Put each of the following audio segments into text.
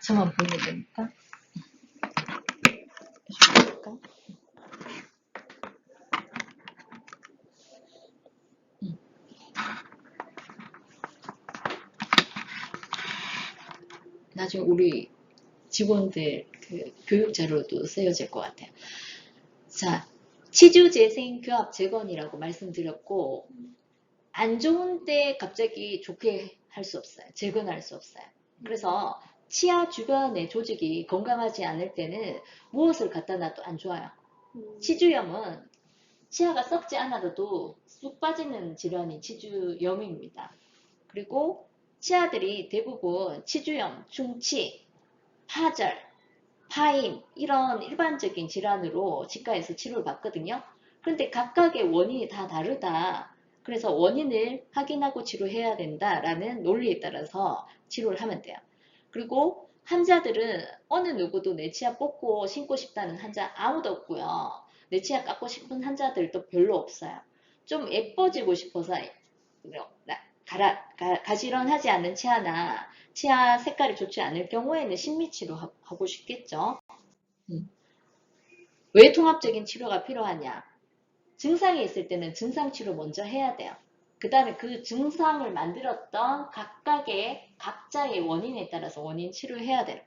저만 보면 되니까. 나중에 우리 직원들 그 교육 자료도 쓰여질 것 같아요. 자, 치주재생 교합 재건이라고 말씀드렸고, 안 좋은데 갑자기 좋게 할 수 없어요. 재건할 수 없어요. 그래서 치아 주변의 조직이 건강하지 않을 때는 무엇을 갖다 놔도 안 좋아요. 치주염은 치아가 썩지 않아도 쑥 빠지는 질환이 치주염입니다. 그리고 치아들이 대부분 치주염, 충치, 파절, 파임 이런 일반적인 질환으로 치과에서 치료를 받거든요. 그런데 각각의 원인이 다 다르다. 그래서 원인을 확인하고 치료해야 된다라는 논리에 따라서 치료를 하면 돼요. 그리고 환자들은 어느 누구도 내 치아 뽑고 신고 싶다는 환자 아무도 없고요. 내 치아 깎고 싶은 환자들도 별로 없어요. 좀 예뻐지고 싶어서 가지런하지 않은 치아나 치아 색깔이 좋지 않을 경우에는 신미치료 하고 싶겠죠. 왜 통합적인 치료가 필요하냐? 증상이 있을 때는 증상 치료 먼저 해야 돼요. 그 다음에 그 증상을 만들었던 각자의 원인에 따라서 원인 치료해야 되고,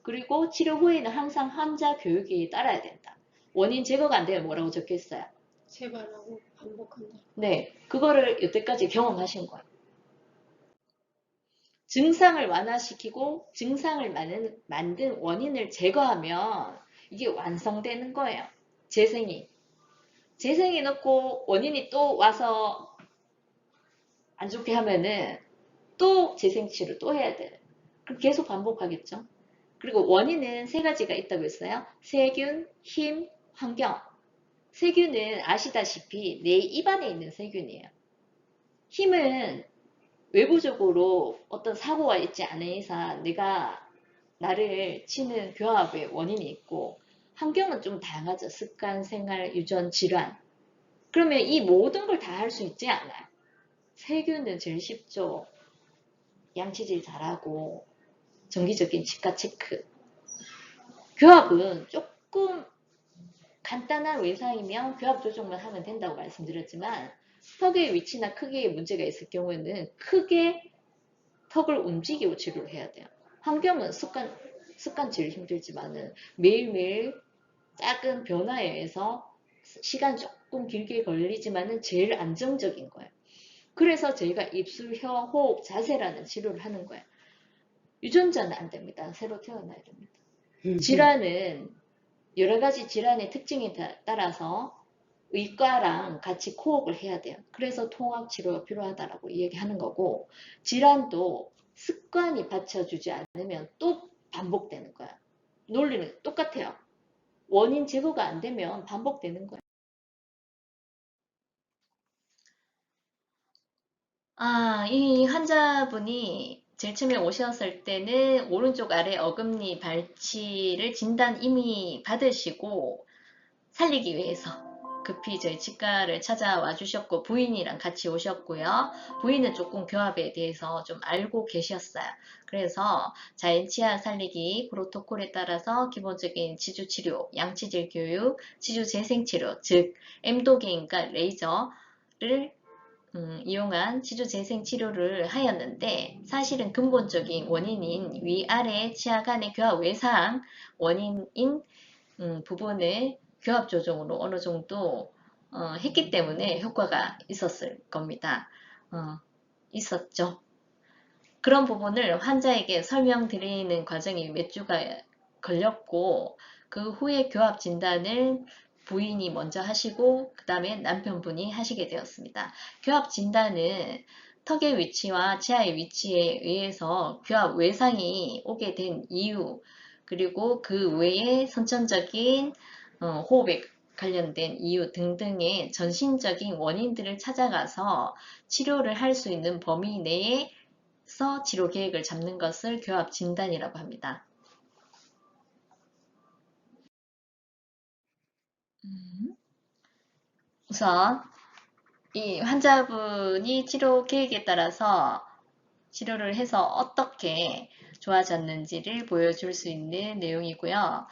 그리고 치료 후에는 항상 환자 교육이 따라야 된다. 원인 제거가 안 되면 뭐라고 적혀 있어요? 재발하고 반복한다. 네, 그거를 여태까지 경험하신 거예요. 증상을 완화시키고 증상을 만든 원인을 제거하면 이게 완성되는 거예요. 재생이. 재생이 넣고 원인이 또 와서 안 좋게 하면은 또 재생치료 또 해야 돼요. 그럼 계속 반복하겠죠. 그리고 원인은 세 가지가 있다고 했어요. 세균, 힘, 환경. 세균은 아시다시피 내 입안에 있는 세균이에요. 힘은 외부적으로 어떤 사고가 있지 않은 이상 내가 나를 치는 교합의 원인이 있고, 환경은 좀 다양하죠. 습관, 생활, 유전, 질환. 그러면 이 모든 걸 다 할 수 있지 않아요. 세균은 제일 쉽죠. 양치질 잘하고 정기적인 치과 체크. 교합은 조금 간단한 외상이면 교합 조정만 하면 된다고 말씀드렸지만, 턱의 위치나 크기에 문제가 있을 경우에는 크게 턱을 움직이고 치료를 해야 돼요. 환경은 습관 제일 힘들지만은 매일매일 작은 변화에 의해서 시간 조금 길게 걸리지만은 제일 안정적인 거예요. 그래서 저희가 입술, 혀, 호흡, 자세라는 치료를 하는 거예요. 유전자는 안 됩니다. 새로 태어나야 됩니다. 질환은 여러 가지 질환의 특징에 따라서 의과랑 같이 코업을 해야 돼요. 그래서 통합 치료가 필요하다라고 얘기하는 거고, 질환도 습관이 받쳐주지 않으면 또 반복되는 거야. 논리는 똑같아요. 원인 제거가 안 되면 반복되는 거예요. 이 환자분이 제일 처음에 오셨을 때는 오른쪽 아래 어금니 발치를 진단 이미 받으시고 살리기 위해서 급히 저희 치과를 찾아와 주셨고, 부인이랑 같이 오셨고요. 부인은 조금 교합에 대해서 좀 알고 계셨어요. 그래서 자연치아 살리기 프로토콜에 따라서 기본적인 치주치료, 양치질 교육, 치주재생치료, 즉 엠도갱과 레이저를 이용한 치주재생 치료를 하였는데, 사실은 근본적인 원인인 위아래 치아 간의 교합 외상 원인인 부분을 교합 조정으로 어느 정도 했기 때문에 효과가 있었을 겁니다. 있었죠. 그런 부분을 환자에게 설명드리는 과정이 몇 주가 걸렸고, 그 후에 교합 진단을 부인이 먼저 하시고 그 다음에 남편분이 하시게 되었습니다. 교합 진단은 턱의 위치와 치아의 위치에 의해서 교합 외상이 오게 된 이유, 그리고 그 외에 선천적인 호흡에 관련된 이유 등등의 전신적인 원인들을 찾아가서 치료를 할 수 있는 범위 내에서 치료 계획을 잡는 것을 교합 진단이라고 합니다. 우선 이 환자분이 치료 계획에 따라서 치료를 해서 어떻게 좋아졌는지를 보여줄 수 있는 내용이고요.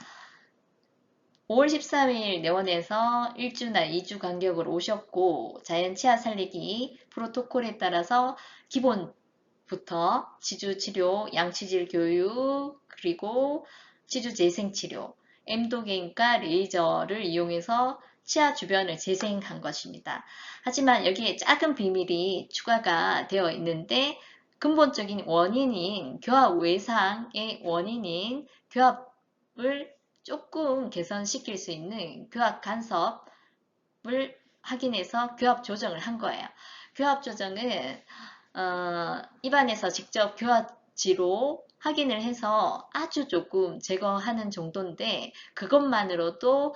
5월 13일 내원에서 1주나 2주 간격으로 오셨고 자연 치아 살리기 프로토콜에 따라서 기본부터 치주 치료, 양치질 교육, 그리고 치주 재생 치료, M도개인과 레이저를 이용해서 치아 주변을 재생한 것입니다. 하지만 여기에 작은 비밀이 추가가 되어 있는데 근본적인 원인인 교합 외상의 원인인 교합을 조금 개선시킬 수 있는 교합 간섭을 확인해서 교합 조정을 한 거예요. 교합 조정은 입안에서 직접 교합지로 확인을 해서 아주 조금 제거하는 정도인데 그것만으로도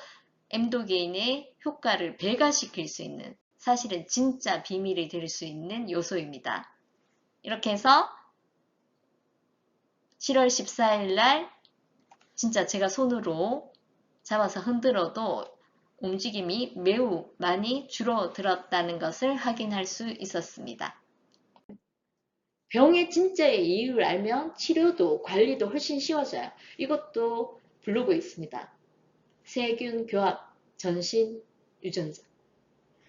M도개인의 효과를 배가시킬 수 있는 사실은 진짜 비밀이 될 수 있는 요소입니다. 이렇게 해서 7월 14일 날 진짜 제가 손으로 잡아서 흔들어도 움직임이 매우 많이 줄어들었다는 것을 확인할 수 있었습니다. 병의 진짜의 이유를 알면 치료도 관리도 훨씬 쉬워져요. 이것도 블로그에 있습니다. 세균 교합 전신 유전자.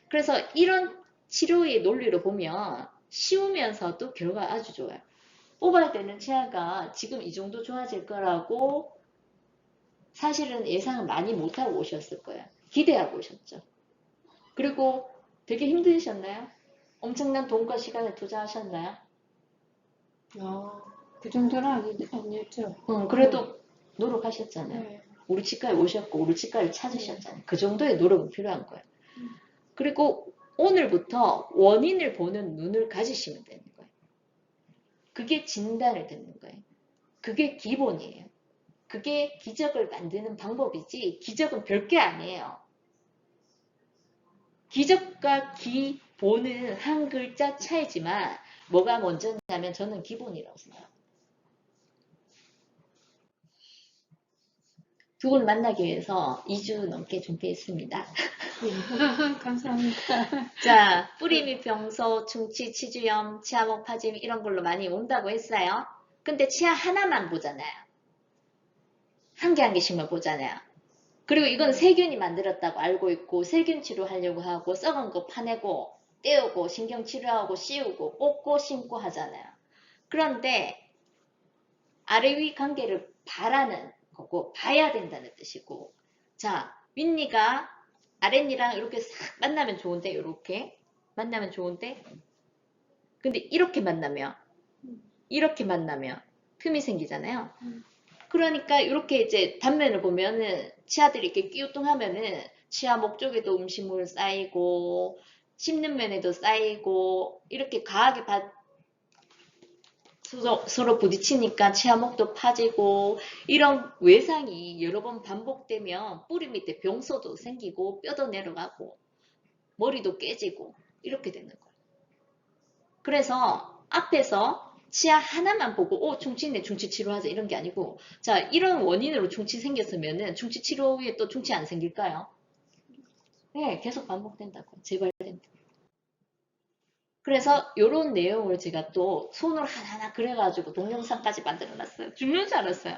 그래서 이런 치료의 논리로 보면 쉬우면서도 결과가 아주 좋아요. 뽑아야 되는 치아가 지금 이 정도 좋아질 거라고 사실은 예상을 많이 못하고 오셨을 거예요. 기대하고 오셨죠. 그리고 되게 힘드셨나요? 엄청난 돈과 시간을 투자하셨나요? 그 정도는 아니었죠. 그래도 노력하셨잖아요. 네. 우리 치과에 오셨고 우리 치과를 찾으셨잖아요. 그 정도의 노력은 필요한 거예요. 그리고 오늘부터 원인을 보는 눈을 가지시면 되는 거예요. 그게 진단을 듣는 거예요. 그게 기본이에요. 그게 기적을 만드는 방법이지 기적은 별게 아니에요. 기적과 기본은 한 글자 차이지만 뭐가 먼저냐면 저는 기본이라고 생각합니다. 두 분 만나기 위해서 2주 넘게 준비했습니다. 감사합니다. 자, 뿌리 및 병소, 충치, 치주염, 치아목 파짐 이런 걸로 많이 온다고 했어요. 근데 치아 하나만 보잖아요. 한 개 한 개씩만 보잖아요. 그리고 이건 세균이 만들었다고 알고 있고 세균 치료하려고 하고 썩은 거 파내고 떼우고 신경 치료하고 씌우고 뽑고 심고 하잖아요. 그런데 아래 위 관계를 바라는 거고 봐야 된다는 뜻이고 자 윗니가 아랫니랑 이렇게 싹 만나면 좋은데 이렇게 만나면 좋은데 근데 이렇게 만나면 틈이 생기잖아요. 그러니까 이렇게 이제 단면을 보면은 치아들이 이렇게 끼우뚱하면은 치아 목 쪽에도 음식물 쌓이고 씹는 면에도 쌓이고 이렇게 과하게 서로 부딪히니까 치아목도 파지고 이런 외상이 여러 번 반복되면 뿌리 밑에 병소도 생기고 뼈도 내려가고 머리도 깨지고 이렇게 되는 거예요. 그래서 앞에서 치아 하나만 보고 충치네 충치 치료하자 이런 게 아니고 자 이런 원인으로 충치 생겼으면은 충치 치료 후에 또 충치 안 생길까요? 네 계속 반복된다고 재발된다. 그래서 이런 내용을 제가 또 손으로 하나하나 그려가지고 동영상까지 만들어 놨어요. 죽는 줄 알았어요.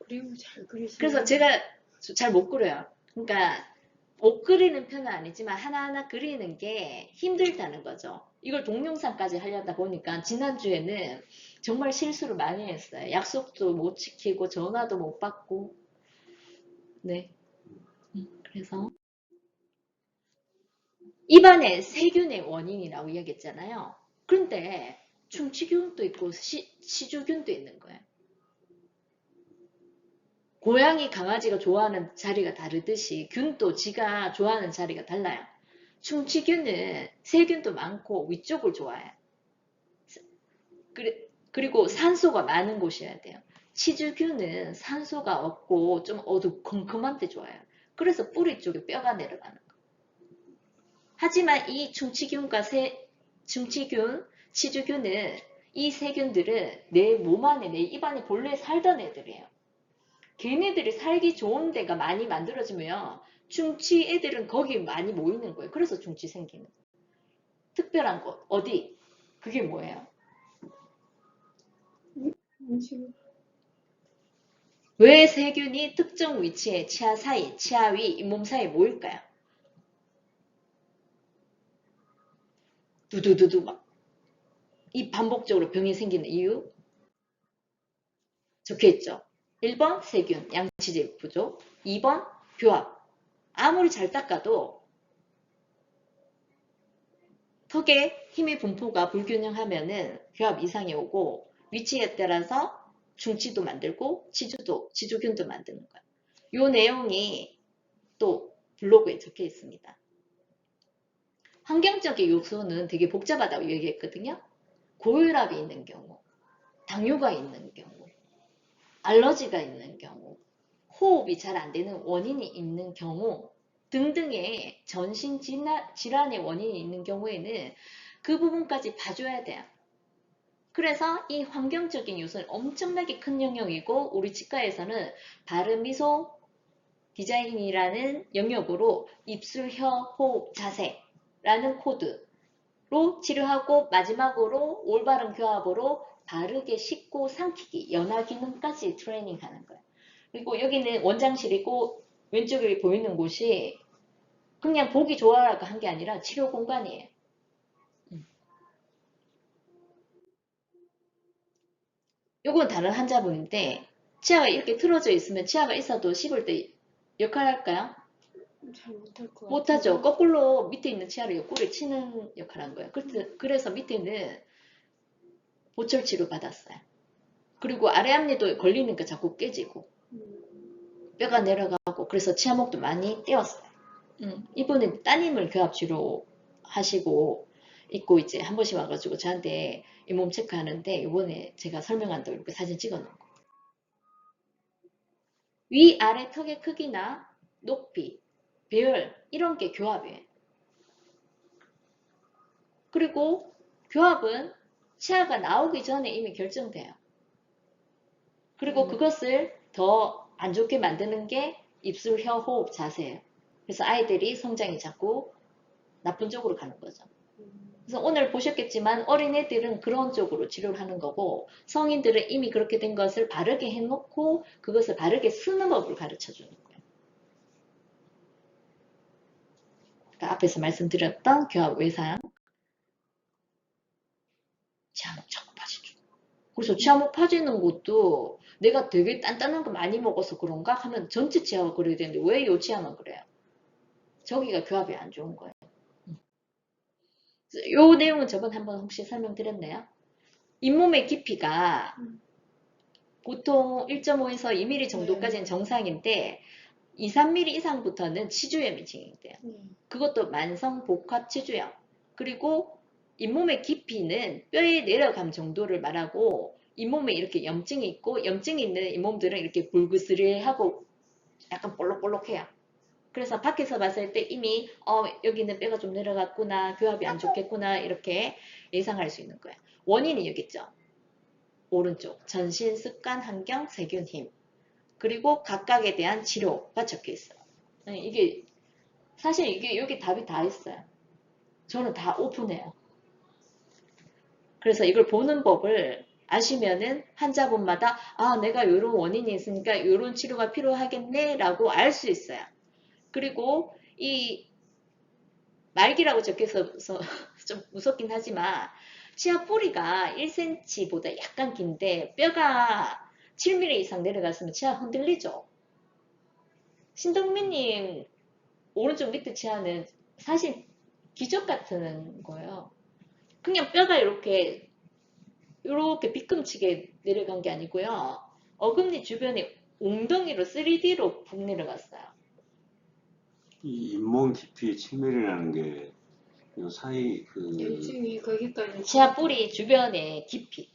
그리고 잘 그리시네요. 그래서 제가 잘 못 그려요. 그러니까 못 그리는 편은 아니지만 하나하나 그리는 게 힘들다는 거죠. 이걸 동영상까지 하려다 보니까 지난주에는 정말 실수를 많이 했어요. 약속도 못 지키고 전화도 못 받고 네. 그래서 입안에 세균의 원인이라고 이야기했잖아요. 그런데 충치균도 있고 시주균도 있는 거예요. 고양이, 강아지가 좋아하는 자리가 다르듯이 균도 지가 좋아하는 자리가 달라요. 충치균은 세균도 많고 위쪽을 좋아해요. 그리고 산소가 많은 곳이어야 돼요. 치주균은 산소가 없고 좀 어두컴컴한 데 좋아해요. 그래서 뿌리 쪽에 뼈가 내려가는 거예요. 하지만 이 충치균, 치주균은 이 세균들은 내 몸 안에 내 입안에 본래 살던 애들이에요. 걔네들이 살기 좋은 데가 많이 만들어지면 충치 애들은 거기 많이 모이는 거예요. 그래서 충치 생기는 거예요. 특별한 곳 어디? 그게 뭐예요? 음식 왜 세균이 특정 위치에 치아 사이, 치아 위, 잇몸 사이에 모일까요? 두두두두 막. 이 반복적으로 병이 생기는 이유 적혀있죠. 1번 세균, 양치질 부족. 2번 교합. 아무리 잘 닦아도 턱에 힘의 분포가 불균형하면은 교합 이상이 오고 위치에 따라서 충치도 만들고 지주균도 만드는 거예요. 이 내용이 또 블로그에 적혀 있습니다. 환경적인 요소는 되게 복잡하다고 얘기했거든요. 고혈압이 있는 경우, 당뇨가 있는 경우, 알러지가 있는 경우, 호흡이 잘 안 되는 원인이 있는 경우 등등의 전신 질환의 원인이 있는 경우에는 그 부분까지 봐줘야 돼요. 그래서 이 환경적인 요소는 엄청나게 큰 영역이고 우리 치과에서는 바른 미소 디자인이라는 영역으로 입술, 혀, 호흡, 자세라는 코드로 치료하고 마지막으로 올바른 교합으로 바르게 씻고 삼키기, 연화 기능까지 트레이닝하는 거예요. 그리고 여기는 원장실이고 왼쪽에 보이는 곳이 그냥 보기 좋아라고 한 게 아니라 치료 공간이에요. 요건 다른 환자분인데 치아가 이렇게 틀어져 있으면 치아가 있어도 씹을 때 역할 할까요? 잘 못할 것 못하죠. 같아요. 거꾸로 밑에 있는 치아를 옆구리에 치는 역할 한 거예요. 그래서 밑에는 보철치료 받았어요. 그리고 아래 앞니도 걸리니까 자꾸 깨지고 뼈가 내려가고 그래서 치아목도 많이 떼었어요. 이분은 따님을 교합치료 하시고 있고 이제 한 번씩 와가지고 저한테 잇몸 체크하는데 이번에 제가 설명한다고 이렇게 사진 찍어 놓은 거. 위아래 턱의 크기나 높이, 배열 이런 게 교합이에요. 그리고 교합은 치아가 나오기 전에 이미 결정돼요. 그리고 그것을 더 안 좋게 만드는 게 입술, 혀, 호흡, 자세예요. 그래서 아이들이 성장이 자꾸 나쁜 쪽으로 가는 거죠. 그래서 오늘 보셨겠지만 어린애들은 그런 쪽으로 치료를 하는 거고 성인들은 이미 그렇게 된 것을 바르게 해놓고 그것을 바르게 쓰는 법을 가르쳐 주는 거예요. 그러니까 앞에서 말씀드렸던 교합 외상, 치아목 자꾸 빠지죠. 그래서 치아목 빠지는 것도 내가 되게 단단한 거 많이 먹어서 그런가 하면 전체 치아가 그래야 되는데 왜 요 치아만 그래요? 저기가 교합이 안 좋은 거예요. 요 내용은 저번에 한번 혹시 설명드렸나요? 잇몸의 깊이가 보통 1.5에서 2mm 정도까지는 정상인데 2, 3mm 이상부터는 치주염이 진행돼요. 그것도 만성 복합 치주염. 그리고 잇몸의 깊이는 뼈에 내려감 정도를 말하고 잇몸에 이렇게 염증이 있고 염증이 있는 잇몸들은 이렇게 불그스레하고 약간 볼록볼록해요. 그래서 밖에서 봤을 때 이미 여기는 뼈가 좀 내려갔구나, 교합이 안 좋겠구나 이렇게 예상할 수 있는 거예요. 원인이 여기 있죠. 오른쪽 전신, 습관, 환경, 세균, 힘. 그리고 각각에 대한 치료가 적혀 있어요. 이게 사실 이게 여기 답이 다 있어요. 저는 다 오픈해요. 그래서 이걸 보는 법을 아시면은 환자분마다 내가 이런 원인이 있으니까 이런 치료가 필요하겠네 라고 알 수 있어요. 그리고 이 말기라고 적혀서 좀 무섭긴 하지만 치아 뿌리가 1cm보다 약간 긴데 뼈가 7mm 이상 내려갔으면 치아 흔들리죠. 신동민님 오른쪽 밑에 치아는 사실 기적 같은 거예요. 그냥 뼈가 이렇게 뒤꿈치게 내려간 게 아니고요. 어금니 주변에 웅덩이로 3D로 푹 내려갔어요. 이 잇몸 깊이 7mm라는 게 요 사이 열중이 거기까지. 치아 뿌리 주변의 깊이.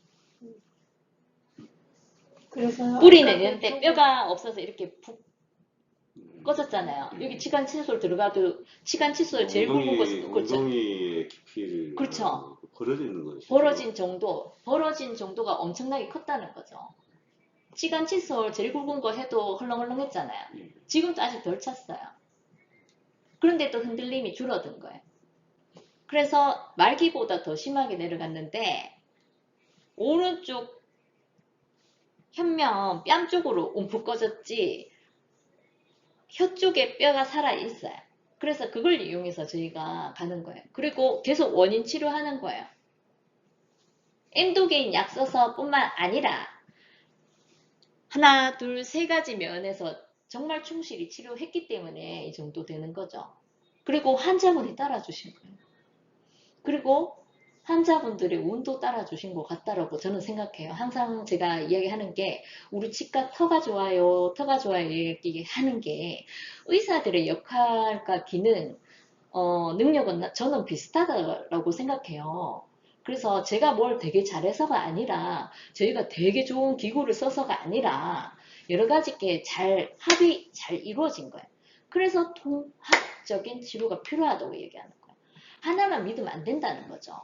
그래서 뿌리는 있는데 뼈가 없어서 이렇게 푹 꺼졌잖아요. 여기 치간 칫솔 들어가도 치간 칫솔 제일 굵은 곳은 그렇죠. 엉덩이의 깊이를 그렇죠. 벌어져 있는 거죠. 벌어진 정도가 엄청나게 컸다는 거죠. 치간 칫솔 제일 굵은 거 해도 헐렁헐렁했잖아요. 지금도 아직 덜 찼어요. 그런데 또 흔들림이 줄어든 거예요. 그래서 말기보다 더 심하게 내려갔는데 오른쪽 현면 뺨 쪽으로 움푹 꺼졌지 혀 쪽에 뼈가 살아 있어요. 그래서 그걸 이용해서 저희가 가는 거예요. 그리고 계속 원인 치료하는 거예요. 엔도게인 약 써서 뿐만 아니라 하나, 둘, 세 가지 면에서 정말 충실히 치료했기 때문에 이 정도 되는 거죠. 그리고 환자분이 따라주신 거예요. 그리고 환자분들의 운도 따라주신 것 같다라고 저는 생각해요. 항상 제가 이야기하는 게 우리 치과 터가 좋아요, 터가 좋아요 얘기하는 게 의사들의 역할과 기능, 능력은 저는 비슷하다고 생각해요. 그래서 제가 뭘 되게 잘해서가 아니라 저희가 되게 좋은 기구를 써서가 아니라 여러 가지 게 잘 합이 잘 이루어진 거예요. 그래서 통합적인 치료가 필요하다고 얘기하는 거예요. 하나만 믿으면 안 된다는 거죠.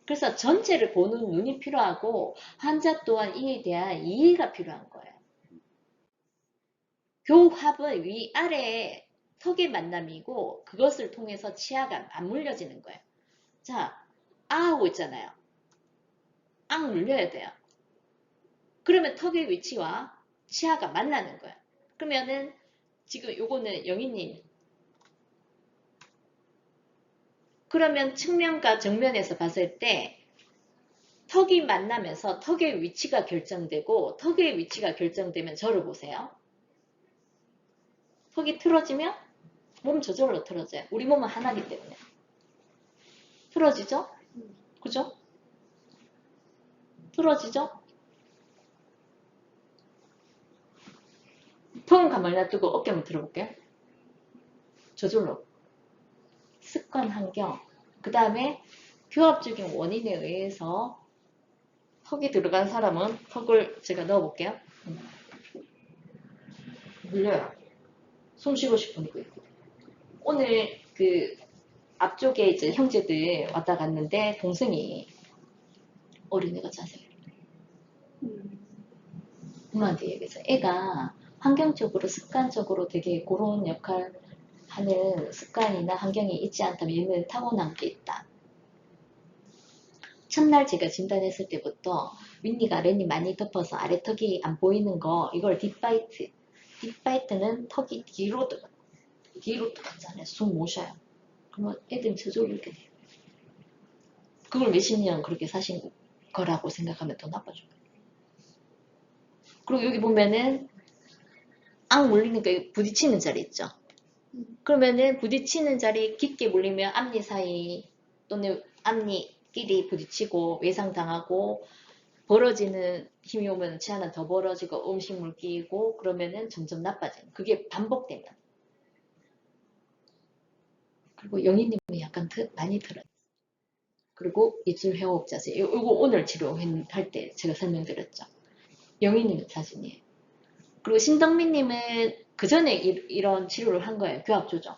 그래서 전체를 보는 눈이 필요하고 환자 또한 이에 대한 이해가 필요한 거예요. 교합은 위아래 턱의 만남이고 그것을 통해서 치아가 맞물려지는 거예요. 자, 아 하고 있잖아요. 악 물려야 돼요. 그러면 턱의 위치와 치아가 만나는 거예요. 그러면은 지금 요거는 영희님 그러면 측면과 정면에서 봤을 때 턱이 만나면서 턱의 위치가 결정되고 턱의 위치가 결정되면 저를 보세요. 턱이 틀어지면 몸 저절로 틀어져요. 우리 몸은 하나이기 때문에. 틀어지죠? 그죠? 틀어지죠? 턱은 가만히 놔두고 어깨 한번 들어볼게요. 저절로. 습관 환경. 그 다음에 교합적인 원인에 의해서 턱이 들어간 사람은 턱을 제가 넣어볼게요. 물려요. 숨 쉬고 싶으니까. 오늘 그 앞쪽에 이제 형제들 왔다 갔는데 동생이 어린애가 자세히 엄마한테 얘기해서 애가 환경적으로 습관적으로 되게 그런 역할 하는 습관이나 환경이 있지 않다면 얘는 타고난 게 있다. 첫날 제가 진단했을 때부터 윗니가 아랫니 많이 덮어서 아래 턱이 안 보이는 거 이걸 딥바이트. 딥바이트는 턱이 뒤로 들어가잖아요. 숨 못 쉬어요. 그러면 애들은 저절로 이렇게 돼요. 그걸 몇십 년 그렇게 사신 거라고 생각하면 더 나빠져. 그리고 여기 보면은 악 물리니까 부딪히는 자리 있죠. 그러면은 부딪히는 자리 깊게 물리면 앞니 사이 또는 앞니끼리 부딪히고 외상당하고 벌어지는 힘이 오면 치아는 더 벌어지고 음식물 끼고 그러면은 점점 나빠지는 그게 반복되면 그리고 영희님이 약간 많이 들어요. 그리고 입술 회호흡 자세 요거 오늘 치료할 때 제가 설명드렸죠. 영희님은 사진이에요. 그리고 신덕민님은 그 전에 이런 치료를 한 거예요. 교합 조정.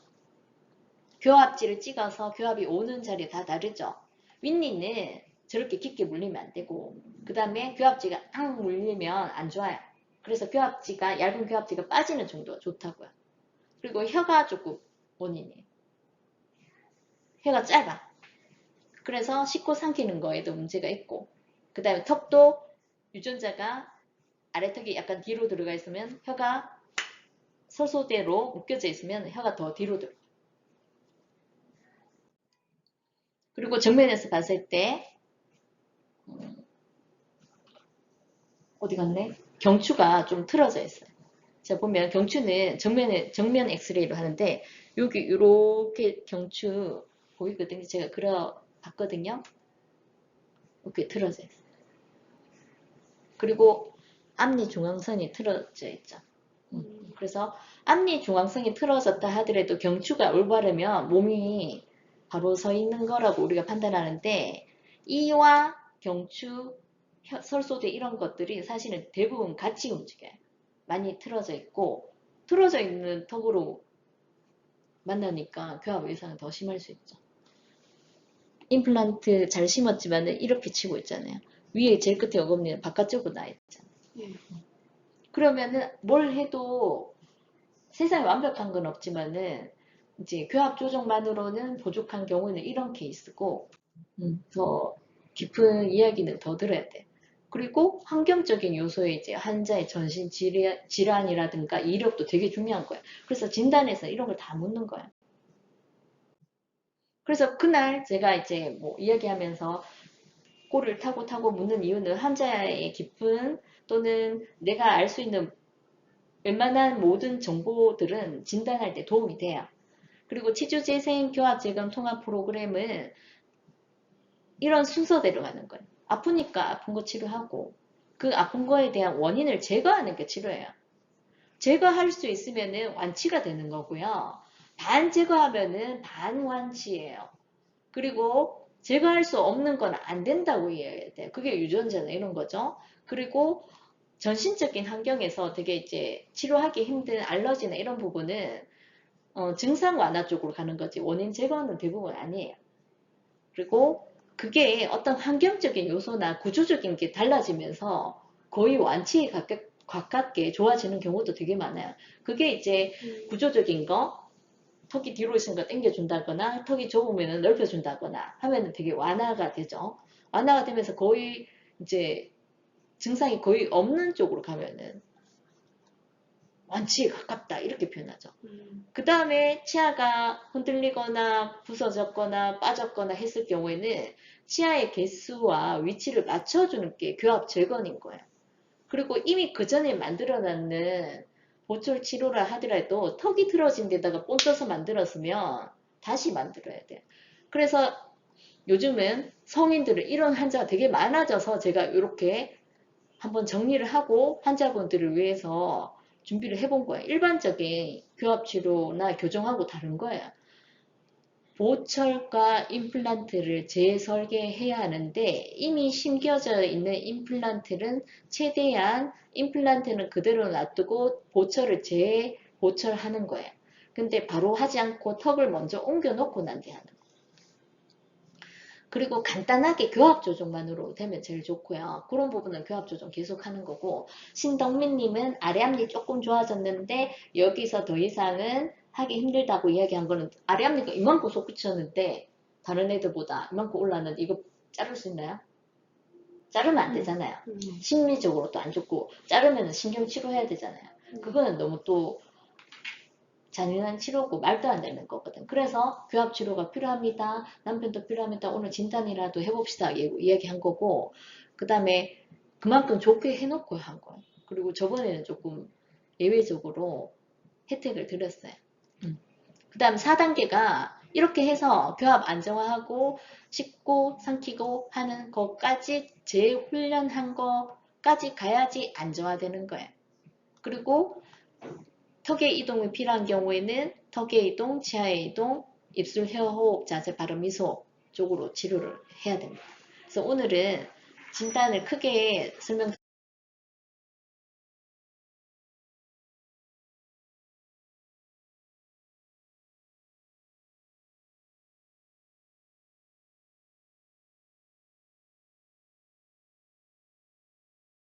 교합지를 찍어서 교합이 오는 자리 다 다르죠. 윗니는 저렇게 깊게 물리면 안 되고 그 다음에 교합지가 앙 물리면 안 좋아요. 그래서 교합지가 얇은 교합지가 빠지는 정도가 좋다고요. 그리고 혀가 조금 원인이에요. 혀가 짧아. 그래서 씻고 삼키는 거에도 문제가 있고 그 다음에 턱도 유전자가 아래턱이 약간 뒤로 들어가 있으면 혀가 설소대로 묶여져 있으면 혀가 더 뒤로 들어가. 그리고 정면에서 봤을 때 어디 갔네? 경추가 좀 틀어져 있어요. 자 보면 경추는 정면 엑스레이로 하는데 여기 이렇게 경추 보이거든요. 제가 그려 봤거든요. 이렇게 틀어져 있어요. 그리고 앞니 중앙선이 틀어져 있죠. 그래서 앞니 중앙선이 틀어졌다 하더라도 경추가 올바르면 몸이 바로 서 있는 거라고 우리가 판단하는데 이와 경추, 설소대 이런 것들이 사실은 대부분 같이 움직여요. 많이 틀어져 있고 틀어져 있는 턱으로 만나니까 교합 외상은 더 심할 수 있죠. 임플란트 잘 심었지만 이렇게 치고 있잖아요. 위에 제일 끝에 어금니는 바깥쪽으로 나 있잖아요. 그러면은 뭘 해도 세상에 완벽한 건 없지만은 이제 교합 조정만으로는 부족한 경우는 이런 케이스고 더 깊은 이야기는 더 들어야 돼. 그리고 환경적인 요소에 이제 환자의 전신 질환이라든가 이력도 되게 중요한 거예요. 그래서 진단에서 이런 걸 다 묻는 거예요. 그래서 그날 제가 이제 뭐 이야기하면서 꼬리를 타고 묻는 이유는 환자의 깊은 또는 내가 알 수 있는 웬만한 모든 정보들은 진단할 때 도움이 돼요. 그리고 치주재생 교합재검 통합 프로그램은 이런 순서대로 가는 거예요. 아프니까 아픈 거 치료하고 그 아픈 거에 대한 원인을 제거하는 게 치료예요. 제거할 수 있으면은 완치가 되는 거고요. 반 제거하면은 반완치예요. 그리고 제거할 수 없는 건 안 된다고 이해해야 돼요. 그게 유전자나 이런 거죠. 그리고 전신적인 환경에서 되게 이제 치료하기 힘든 알러지나 이런 부분은 증상 완화 쪽으로 가는 거지 원인 제거는 대부분 아니에요. 그리고 그게 어떤 환경적인 요소나 구조적인 게 달라지면서 거의 완치에 가깝게 좋아지는 경우도 되게 많아요. 그게 이제 구조적인 거, 턱이 뒤로 있는 거 당겨준다거나 턱이 좁으면 넓혀준다거나 하면은 되게 완화가 되죠. 완화가 되면서 거의 이제 증상이 거의 없는 쪽으로 가면은 완치에 가깝다 이렇게 표현하죠. 그 다음에 치아가 흔들리거나 부서졌거나 빠졌거나 했을 경우에는 치아의 개수와 위치를 맞춰주는 게 교합 재건인 거예요. 그리고 이미 그 전에 만들어놨는 보철 치료를 하더라도 턱이 틀어진 데다가 본떠서 만들었으면 다시 만들어야 돼요. 그래서 요즘은 성인들은 이런 환자가 되게 많아져서 제가 이렇게 한번 정리를 하고 환자분들을 위해서 준비를 해본 거예요. 일반적인 교합치료나 교정하고 다른 거예요. 보철과 임플란트를 재설계해야 하는데 이미 심겨져 있는 임플란트는 최대한 임플란트는 그대로 놔두고 보철을 재보철하는 거예요. 근데 바로 하지 않고 턱을 먼저 옮겨 놓고 난 뒤에 하는 거예요. 그리고 간단하게 교합 조정만으로 되면 제일 좋고요. 그런 부분은 교합 조정 계속 하는 거고 신덕민님은 아래 앞니 조금 좋아졌는데 여기서 더 이상은 하기 힘들다고 이야기한 거는 아래 앞니가 이만큼 솟구쳤는데 다른 애들보다 이만큼 올랐는데 이거 자를 수 있나요? 자르면 안 되잖아요. 심리적으로 또 안 좋고 자르면 신경 치료해야 되잖아요. 그거는 너무 또 잔인한 치료고 말도 안 되는 거거든. 그래서 교합 치료가 필요합니다. 남편도 필요합니다. 오늘 진단이라도 해봅시다. 이야기한 거고 그 다음에 그만큼 좋게 해놓고 한 거예요. 그리고 저번에는 조금 예외적으로 혜택을 드렸어요. 그 다음 4단계가 이렇게 해서 교합 안정화하고 씻고 삼키고 하는 것까지 재훈련한 것까지 가야지 안정화되는 거예요. 그리고 턱의 이동이 필요한 경우에는 턱의 이동, 치아의 이동, 입술, 혀, 호흡, 자세, 발음, 미소 쪽으로 치료를 해야 됩니다. 그래서 오늘은 진단을 크게 설명드렸습니다.